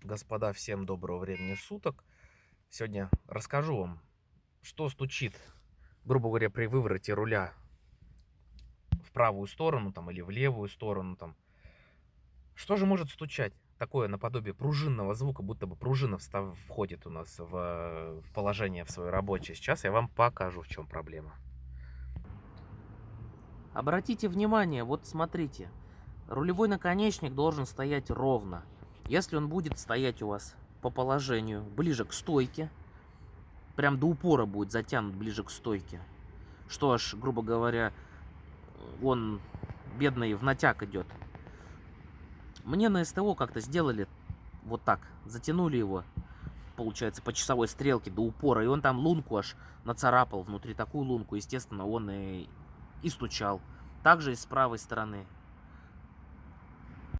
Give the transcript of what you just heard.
Господа, всем доброго времени суток. Сегодня расскажу вам, что стучит, грубо говоря, при вывороте руля в правую сторону там, или в левую сторону. Там. Что же может стучать? Такое наподобие пружинного звука, будто бы пружина входит у нас в положение в свое рабочее. Сейчас я вам покажу, в чем проблема. Обратите внимание, вот смотрите, рулевой наконечник должен стоять ровно. Если он будет стоять у вас по положению ближе к стойке, прям до упора будет затянут ближе к стойке, что аж, грубо говоря, он бедный в натяг идет. Мне на СТО как-то сделали вот так, затянули его, получается, по часовой стрелке до упора, и он там лунку аж нацарапал, внутри такую лунку, естественно, он и стучал. Также и с правой стороны.